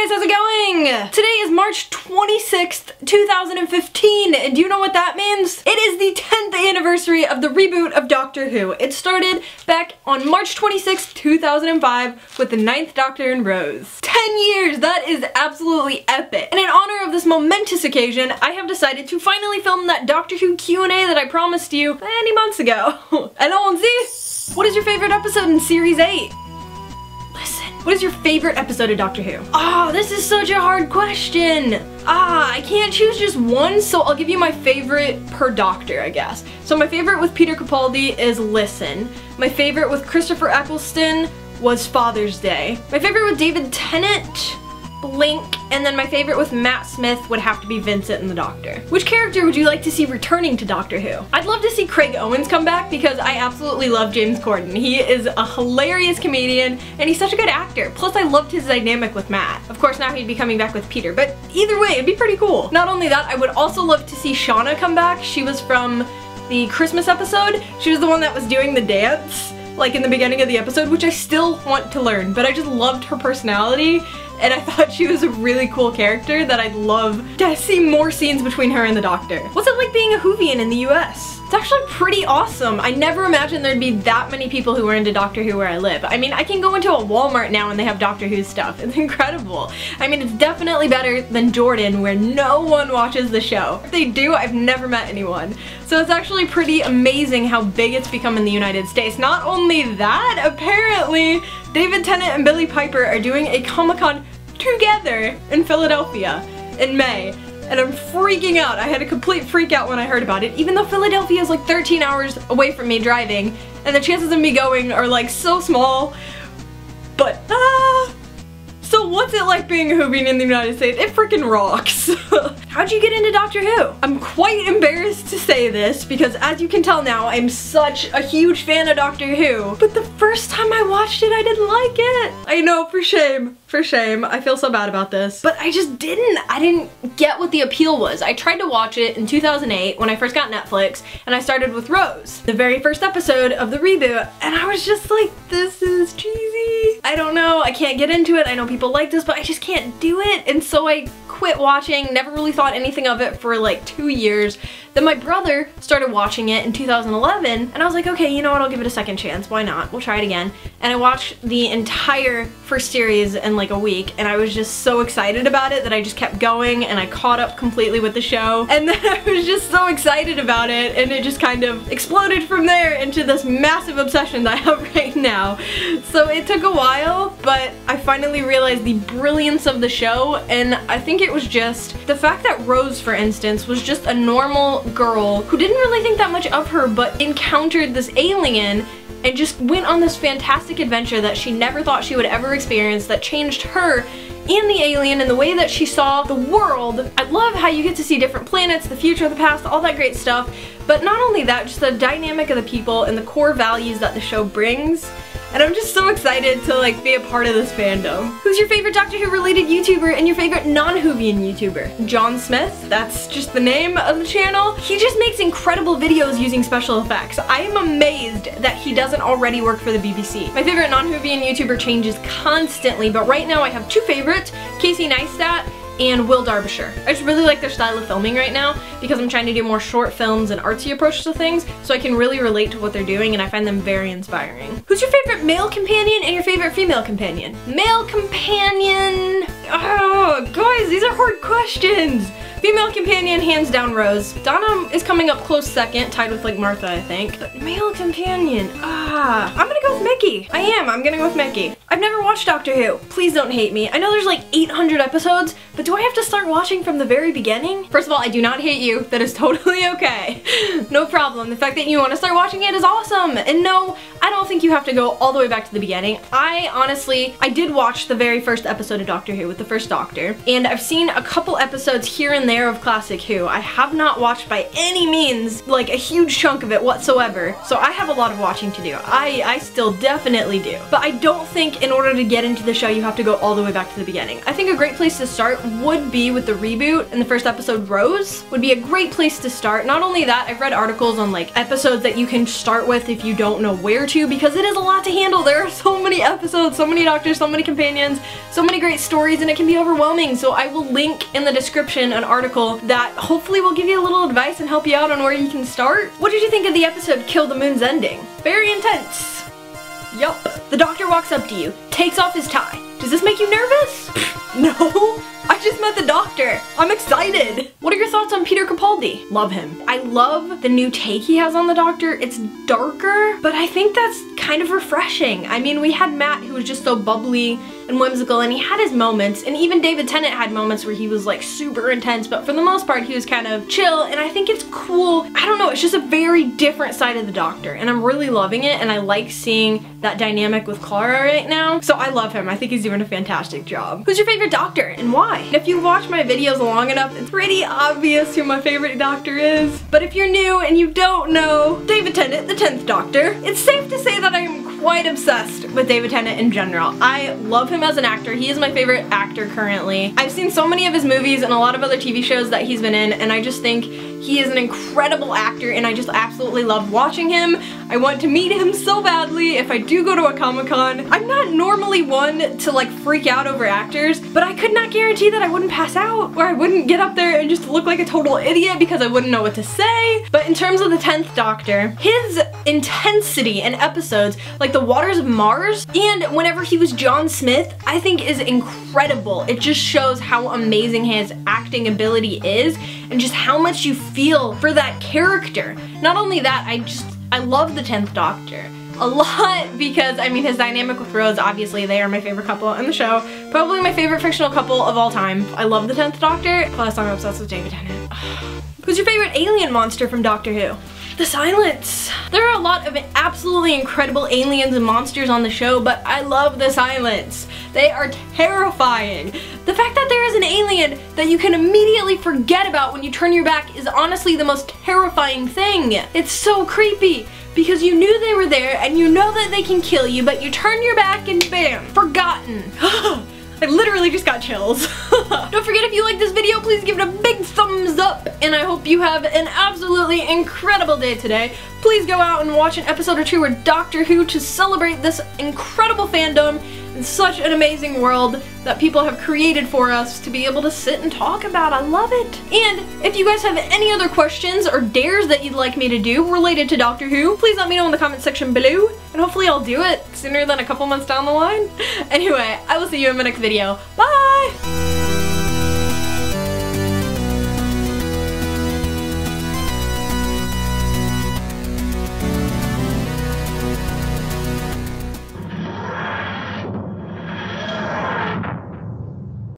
guys, how's it going? Today is March 26th, 2015, and do you know what that means? It is the 10th anniversary of the reboot of Doctor Who. It started back on March 26th, 2005 with the 9th Doctor and Rose. 10 years! That is absolutely epic. And in honor of this momentous occasion, I have decided to finally film that Doctor Who Q&A that I promised you many months ago. Allons-y! What is your favorite episode in Series 8? What is your favorite episode of Doctor Who? Ah, this is such a hard question. I can't choose just one, so I'll give you my favorite per Doctor, I guess. So my favorite with Peter Capaldi is Listen. My favorite with Christopher Eccleston was Father's Day. My favorite with David Tennant, Blink, and then my favorite with Matt Smith would have to be Vincent and the Doctor. Which character would you like to see returning to Doctor Who? I'd love to see Craig Owens come back because I absolutely love James Corden. He is a hilarious comedian and he's such a good actor. Plus I loved his dynamic with Matt. Of course now he'd be coming back with Peter, but either way it'd be pretty cool. Not only that, I would also love to see Shauna come back. She was from the Christmas episode. She was the one that was doing the dance like in the beginning of the episode, which I still want to learn, but I just loved her personality and I thought she was a really cool character that I'd love to see more scenes between her and the Doctor. What's it like being a Whovian in the US? It's actually pretty awesome. I never imagined there'd be that many people who were into Doctor Who where I live. I mean, I can go into a Walmart now and they have Doctor Who stuff. It's incredible. I mean, it's definitely better than Jordan where no one watches the show. If they do, I've never met anyone. So it's actually pretty amazing how big it's become in the United States. Not only that, apparently David Tennant and Billie Piper are doing a Comic-Con together in Philadelphia in May. And I'm freaking out. I had a complete freak out when I heard about it, even though Philadelphia is like 13 hours away from me driving, and the chances of me going are like so small. But, so what's it like being a Whovian in the United States? It freaking rocks. How'd you get into Doctor Who? I'm quite embarrassed to say this because as you can tell now, I'm such a huge fan of Doctor Who. But the first time I watched it, I didn't like it. I know, for shame. For shame. I feel so bad about this. But I just didn't. I didn't get what the appeal was. I tried to watch it in 2008 when I first got Netflix, and I started with Rose, the very first episode of the reboot, and I was just like, this is cheesy. I don't know. I can't get into it. I know people like this, but I just can't do it. And so I quit watching, never really thought anything of it for like 2 years. Then my brother started watching it in 2011, and I was like, okay, you know what, I'll give it a second chance. Why not? We'll try it again. And I watched the entire first series in like a week, and I was just so excited about it that I just kept going, and I caught up completely with the show. And then I was just so excited about it, and it just kind of exploded from there into this massive obsession that I have right now. So it took a while, but I finally realized the brilliance of the show, and I think it was just the fact that Rose, for instance, was just a normal girl who didn't really think that much of her but encountered this alien and just went on this fantastic adventure that she never thought she would ever experience that changed her and the alien and the way that she saw the world. I love how you get to see different planets, the future, the past, all that great stuff. But not only that, just the dynamic of the people and the core values that the show brings. And I'm just so excited to like be a part of this fandom. Who's your favorite Doctor Who related YouTuber and your favorite non-Whovian YouTuber? John Smith, that's just the name of the channel. He just makes incredible videos using special effects. I am amazed that he doesn't already work for the BBC. My favorite non-Whovian YouTuber changes constantly, but right now I have two favorites, Casey Neistat and Will Derbyshire. I just really like their style of filming right now because I'm trying to do more short films and artsy approaches to things, so I can really relate to what they're doing and I find them very inspiring. Who's your favorite male companion and your favorite female companion? Male companion... Oh, guys, these are hard questions. Female companion, hands down, Rose. Donna is coming up close second, tied with like Martha, I think. But male companion, I'm gonna go with Mickey. I'm gonna go with Mickey. I've never watched Doctor Who. Please don't hate me. I know there's like 800 episodes, but do I have to start watching from the very beginning? First of all, I do not hate you. That is totally okay. No problem. The fact that you want to start watching it is awesome. And no, I don't think you have to go all the way back to the beginning. I did watch the very first episode of Doctor Who with the first Doctor, and I've seen a couple episodes here and there of Classic Who. I have not watched by any means like a huge chunk of it whatsoever, so I have a lot of watching to do. I still definitely do. But I don't think think in order to get into the show, you have to go all the way back to the beginning. I think a great place to start would be with the reboot, and the first episode, Rose, would be a great place to start. Not only that, I've read articles on like episodes that you can start with if you don't know where to, because it is a lot to handle. There are so many episodes, so many doctors, so many companions, so many great stories, and it can be overwhelming. So I will link in the description an article that hopefully will give you a little advice and help you out on where you can start. What did you think of the episode Kill the Moon's ending? Very intense. Yup. The doctor walks up to you, takes off his tie. Does this make you nervous? No. I just met the doctor. I'm excited. What are your thoughts on Peter Capaldi? Love him. I love the new take he has on the doctor. It's darker, but I think that's kind of refreshing. I mean, we had Matt, who was just so bubbly and whimsical, and he had his moments, and even David Tennant had moments where he was like super intense, but for the most part he was kind of chill, and I think it's cool. I don't know, it's just a very different side of the doctor, and I'm really loving it, and I like seeing that dynamic with Clara right now. So I love him. I think he's doing a fantastic job. Who's your favorite doctor and why? If you watch my videos long enough, it's pretty obvious who my favorite doctor is. But if you're new and you don't know, David Tennant, the 10th Doctor. It's safe to say that I am quite obsessed with David Tennant in general. I love him as an actor. He is my favorite actor currently. I've seen so many of his movies and a lot of other TV shows that he's been in, and I just think he is an incredible actor, and I just absolutely love watching him. I want to meet him so badly if I do go to a Comic-Con. I'm not normally one to like freak out over actors, but I could not guarantee that I wouldn't pass out, or I wouldn't get up there and just look like a total idiot because I wouldn't know what to say. But in terms of the 10th Doctor, his intensity in episodes like The Waters of Mars and whenever he was John Smith, I think is incredible. It just shows how amazing his acting ability is and just how much you feel for that character. Not only that, I love the 10th Doctor a lot because, I mean, his dynamic with Rose, obviously they are my favorite couple in the show. Probably my favorite fictional couple of all time. I love the 10th Doctor, plus I'm obsessed with David Tennant. Who's your favorite alien monster from Doctor Who? The Silence. There are a lot of absolutely incredible aliens and monsters on the show, but I love the Silence. They are terrifying. The fact that there is an alien that you can immediately forget about when you turn your back is honestly the most terrifying thing. It's so creepy because you knew they were there and you know that they can kill you, but you turn your back and bam, forgotten. I literally just got chills. Don't forget, if you like this video, please give it a big thumbs up, and I hope you have an absolutely incredible day today. Please go out and watch an episode or two of Doctor Who to celebrate this incredible fandom and such an amazing world that people have created for us to be able to sit and talk about. I love it. And if you guys have any other questions or dares that you'd like me to do related to Doctor Who, please let me know in the comment section below, and hopefully I'll do it sooner than a couple months down the line. Anyway, I will see you in my next video. Bye!